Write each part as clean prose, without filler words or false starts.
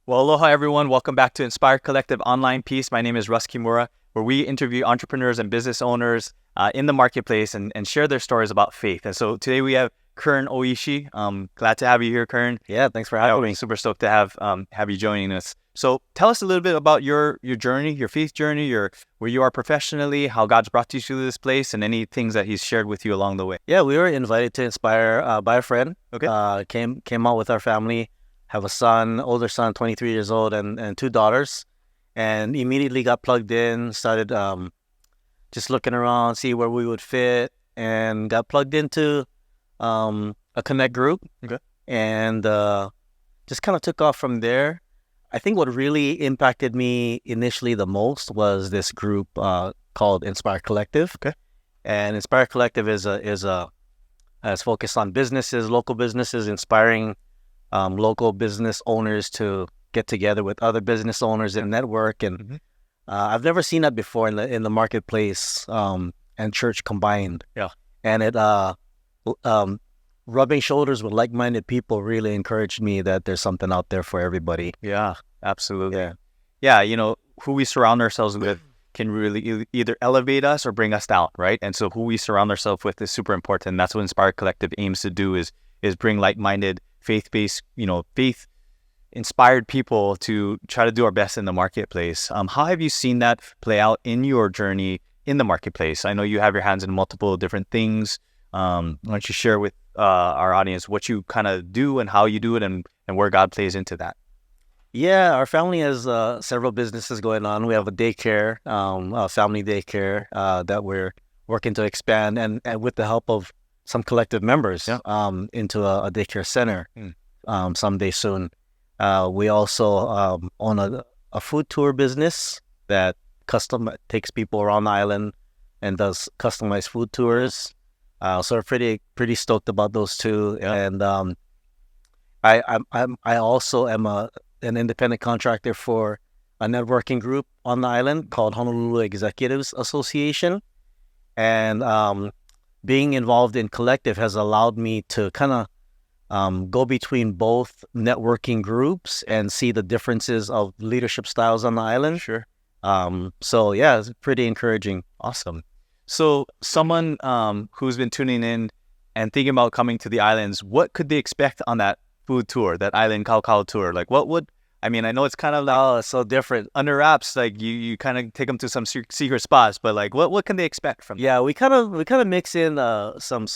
Well, aloha everyone. Welcome back to Inspire Collective Online Peace. My name is Russ Kimura, where we interview entrepreneurs and business owners in the marketplace and share their stories about faith. And so today we have Kearn Oishi. Glad to have you here, Kearn. Yeah, thanks for having me. Super stoked to have you joining us. So tell us a little bit about your journey, your faith journey, where you are professionally, how God's brought you to this place, and any things that He's shared with you along the way. Yeah, we were invited to Inspire by a friend. Okay. Came out with our family. Have a son, older son, 23 years old, and two daughters, and immediately got plugged in. Started just looking around, see where we would fit, and got plugged into a Connect group. Okay. And just kind of took off from there. I think what really impacted me initially the most was this group called Inspire Collective. Okay. And Inspire Collective is focused on businesses, local businesses, inspiring local business owners to get together with other business owners and network. And I've never seen that before in the marketplace and church combined. Yeah. And it rubbing shoulders with like-minded people really encouraged me that there's something out there for everybody. Yeah, absolutely. Yeah. Yeah, who we surround ourselves with can really either elevate us or bring us down, right? And so who we surround ourselves with is super important. That's what Inspire Collective aims to do is bring like-minded, faith-based, faith-inspired people to try to do our best in the marketplace. How have you seen that play out in your journey in the marketplace? I know you have your hands in multiple different things. Why don't you share with our audience what you kind of do and how you do it and where God plays into that? Yeah, our family has several businesses going on. We have a daycare, a family daycare that we're working to expand, and with the help of some collective members into a daycare center someday soon. We also own a food tour business that takes people around the island and does customized food tours. So we're pretty stoked about those two. Yeah. And I also am an independent contractor for a networking group on the island called Honolulu Executives Association. And being involved in collective has allowed me to kind of go between both networking groups and see the differences of leadership styles on the island. Sure. So yeah, it's pretty encouraging. Awesome. So someone who's been tuning in and thinking about coming to the islands, what could they expect on that food tour, that island Kau tour? Like I know it's kind of like it's so different. under wraps, like you kind of take them to some secret spots, but like what can they expect from that? Yeah, we kind of mix in some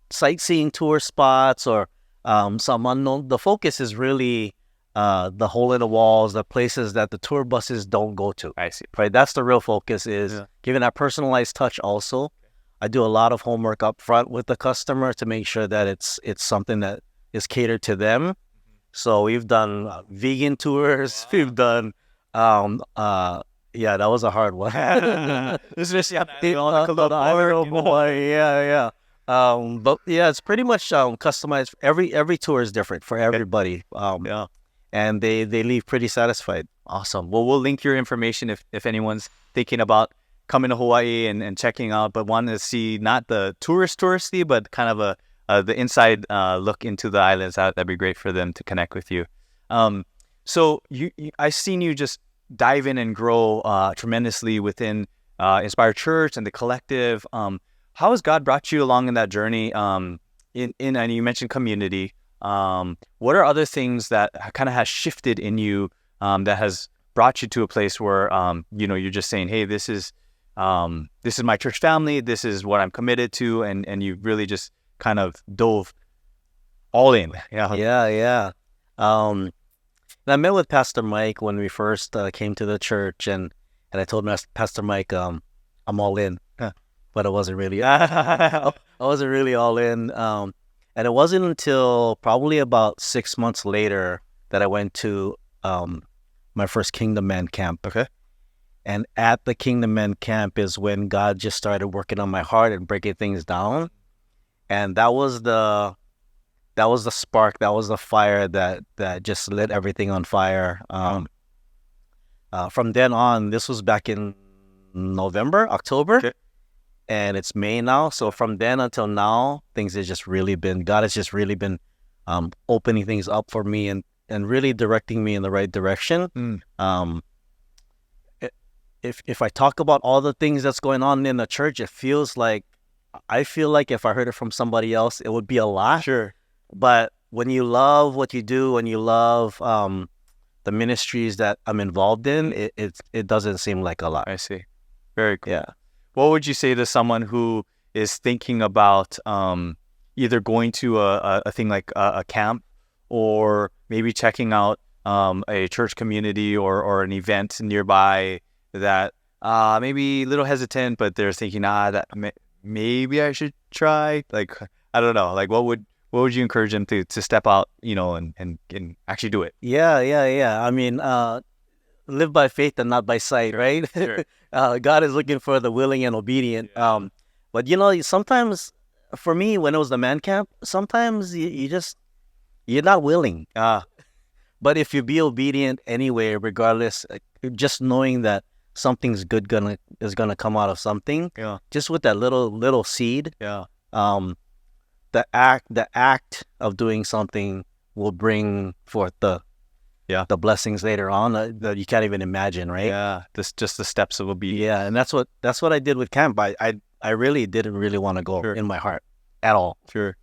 sightseeing tour spots or some unknown. The focus is really the hole in the walls, the places that the tour buses don't go to. I see. Right, that's the real focus, is giving that personalized touch. Also, I do a lot of homework up front with the customer to make sure that it's something that is catered to them. So we've done vegan tours. Wow. We've done, that was a hard one. Especially on Hawaii. Yeah. But yeah, it's pretty much customized. Every tour is different for everybody. And they leave pretty satisfied. Awesome. Well, we'll link your information if anyone's thinking about coming to Hawaii and checking out, but want to see not the touristy, but kind of the inside look into the islands. That'd be great for them to connect with you. So I've seen you just dive in and grow tremendously within InspireChurch and the collective. How has God brought you along in that journey? And you mentioned community. What are other things that kind of has shifted in you that has brought you to a place where you're just saying, hey, this is my church family, this is what I'm committed to, and you really just kind of dove all in. Yeah. I met with Pastor Mike when we first came to the church, and I told Pastor Mike, I'm all in, but I wasn't really all in. And it wasn't until probably about 6 months later that I went to my first Kingdom Man camp. Okay. And at the Kingdom Man camp is when God just started working on my heart and breaking things down. And that was the spark, that was the fire that just lit everything on fire. From then on, this was back in October. Okay. And it's May now. So from then until now, God has just really been opening things up for me. And and really directing me in the right direction. If I talk about all the things that's going on in the church, I feel like if I heard it from somebody else, it would be a lot. Sure. But when you love what you do, when you love the ministries that I'm involved in, it doesn't seem like a lot. I see. Very cool. Yeah. What would you say to someone who is thinking about either going to a thing like a camp, or maybe checking out a church community or an event nearby that maybe a little hesitant, but they're thinking, maybe I should try? Like, I don't know. Like, what would you encourage them to step out, and actually do it? Yeah. I mean, live by faith and not by sight, right? Sure. God is looking for the willing and obedient. Yeah. But sometimes, for me, when it was the man camp, sometimes you're not willing. But if you be obedient anyway, regardless, just knowing that something's good is gonna come out of something. Yeah. Just with that little seed. Yeah. The act of doing something will bring forth the blessings later on that you can't even imagine, right? Yeah. Just the steps of obedience. Yeah, and that's what I did with camp. I really didn't really want to go in my heart at all. Sure.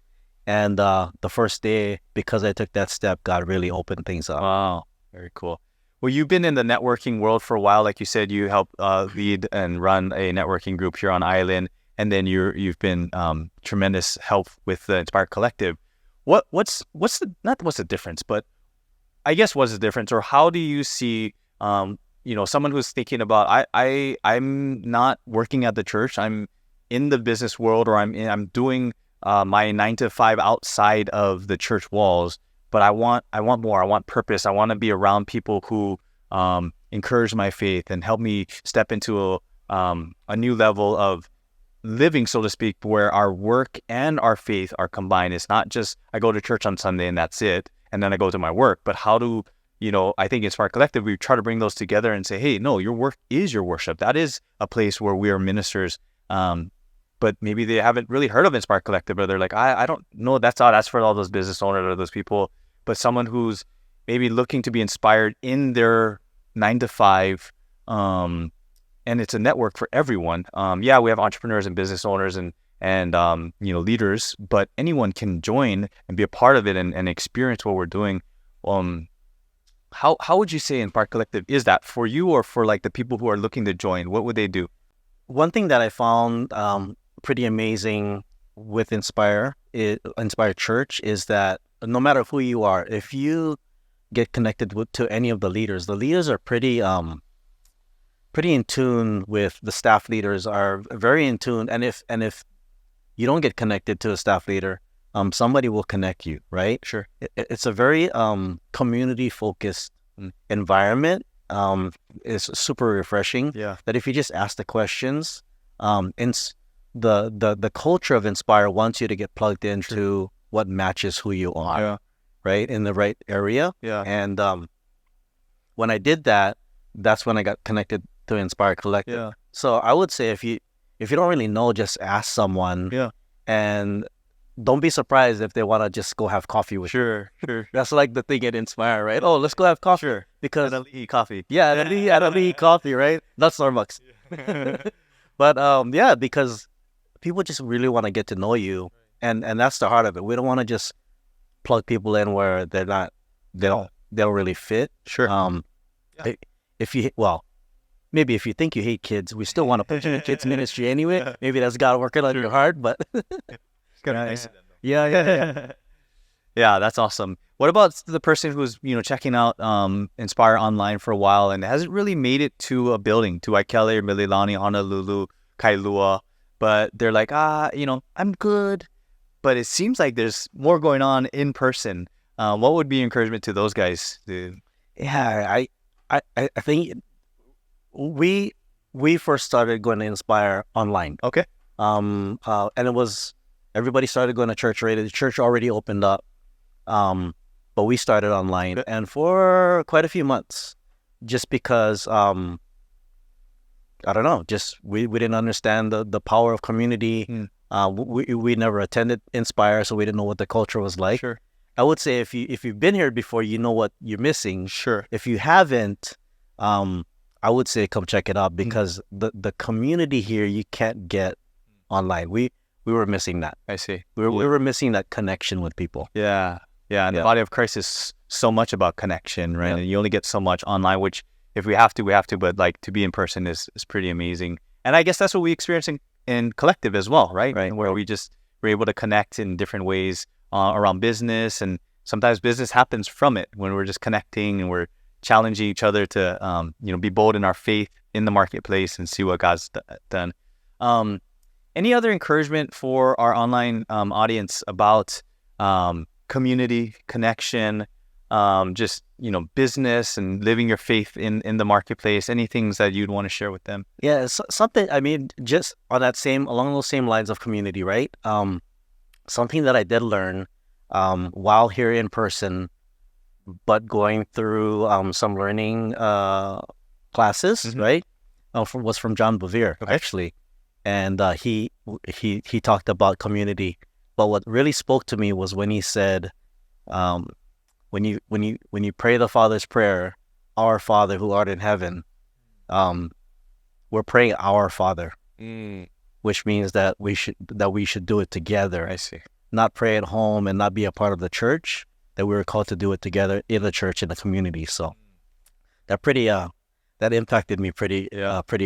And the first day, because I took that step, God really opened things up. Wow. Very cool. Well, you've been in the networking world for a while. Like you said, you help lead and run a networking group here on island, and then you've been tremendous help with the Inspire Collective. What's the difference? But I guess what's the difference, or how do you see someone who's thinking about I'm not working at the church, I'm in the business world, or I'm doing my 9 to 5 outside of the church walls, but I want more. I want purpose. I want to be around people who encourage my faith and help me step into a new level of living, so to speak, where our work and our faith are combined. It's not just I go to church on Sunday and that's it, and then I go to my work. But how do I think Inspire Collective, we try to bring those together and say, hey, no, your work is your worship. That is a place where we are ministers. But maybe they haven't really heard of Inspire Collective, or they're like, I don't know, that's for all those business owners or those people. But someone who's maybe looking to be inspired in their 9 to 5, and it's a network for everyone. We have entrepreneurs and business owners and leaders, but anyone can join and be a part of it and experience what we're doing. How would you say Inspire Collective is that for you, or for like the people who are looking to join? What would they do? One thing that I found pretty amazing with InspireChurch is that no matter who you are, if you get connected to any of the leaders are pretty in tune with the staff leaders, are very in tune. And if you don't get connected to a staff leader, somebody will connect you, right? Sure. It's a very community focused environment. It's super refreshing. Yeah. That if you just ask the questions, the culture of Inspire wants you to get plugged into what matches who you are, right, in the right area. Yeah. And when I did that, that's when I got connected to Inspire Collective. Yeah. So I would say if you don't really know, just ask someone. Yeah. And don't be surprised if they want to just go have coffee with you. Sure. That's like the thing at Inspire, right? Oh, let's go have coffee. Sure. Because At a coffee. yeah, at a coffee, right? Not Starbucks. But because people just really want to get to know you, and that's the heart of it. We don't want to just plug people in where they don't really fit. Sure. Maybe if you think you hate kids, we still want to put you in kids ministry anyway. Maybe that's God working on your heart, but It's kind of nice of them, though. Yeah. Yeah, that's awesome. What about the person who's checking out Inspire online for a while and hasn't really made it to a building, to waikele or Mililani, Honolulu, Kailua, but they're like, I'm good, but it seems like there's more going on in person. What would be encouragement to those guys? Yeah, I think we first started going to Inspire online. Okay. And it was everybody started going to church already. The church already opened up. But we started online, and for quite a few months, just because I don't know, just we didn't understand the power of community. We never attended Inspire, so we didn't know what the culture was like. Sure. I would say if you've been here before, you know what you're missing. Sure. If you haven't, I would say come check it out, because the community here you can't get online. We were missing that. I see. We were missing that connection with people. Yeah. And the body of Christ is so much about connection, right? And you only get so much online, which if we have to, but like to be in person is pretty amazing. And I guess that's what we experience in collective as well, right? Right. Where we're able to connect in different ways around business, and sometimes business happens from it when we're just connecting and we're challenging each other to be bold in our faith in the marketplace and see what God's done. Any other encouragement for our online audience about community, connection, just business and living your faith in the marketplace? Any things that you'd want to share with them? Yeah, something. I mean, just along those same lines of community, right? Something that I did learn while here in person, but going through some learning classes, right? Was from John Bevere, actually, and he talked about community. But what really spoke to me was when he said, when you pray the Father's prayer, "Our Father who art in heaven," we're praying "Our Father," which means that we should do it together. I see. Not pray at home and not be a part of the church. That we were called to do it together in the church, in the community. So that impacted me pretty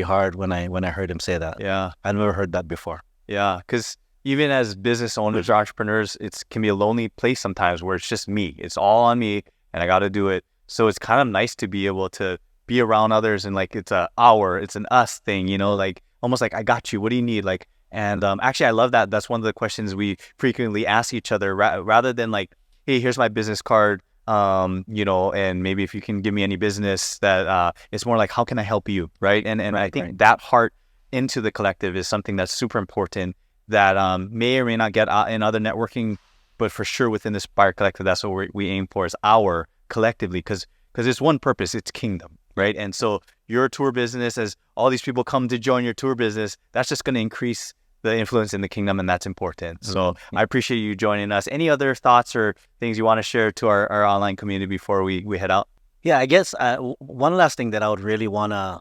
hard when I heard him say that. Yeah, I never heard that before. Yeah, because even as business owners or entrepreneurs, it can be a lonely place sometimes where it's just me. It's all on me, and I got to do it. So it's kind of nice to be able to be around others, and like it's an us thing, like almost like I got you. What do you need? Like, and actually, I love that. That's one of the questions we frequently ask each other, rather than like, hey, here's my business card, and maybe if you can give me any business, that it's more like, how can I help you, right? And I think that heart into the collective is something that's super important, that may or may not get in other networking, but for sure within the Inspire Collective, that's what we aim for, is our collectively, because it's one purpose, it's kingdom, right? And so your tour business, as all these people come to join your tour business, that's just going to increase the influence in the kingdom, and that's important. So I appreciate you joining us. Any other thoughts or things you want to share to our online community before we head out? Yeah, I guess one last thing that I would really wanna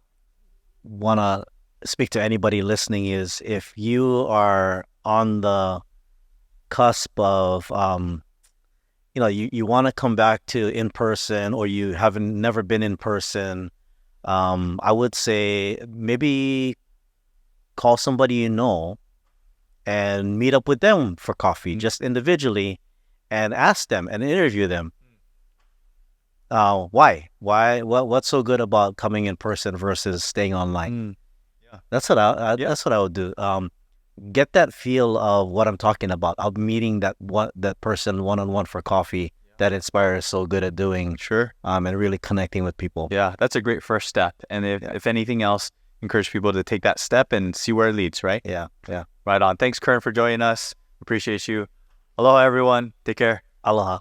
speak to anybody listening is, if you are on the cusp of you want to come back to in person, or you haven't never been in person, I would say maybe call somebody you know and meet up with them for coffee, just individually, and ask them and interview them. Why? What's so good about coming in person versus staying online? That's what I would do. Get that feel of what I'm talking about, of meeting that person one-on-one for coffee, that Inspire is so good at doing. Sure. And really connecting with people. Yeah, that's a great first step. And if anything else, encourage people to take that step and see where it leads, right? Yeah. Right on. Thanks, Kearn, for joining us. Appreciate you. Aloha, everyone. Take care. Aloha.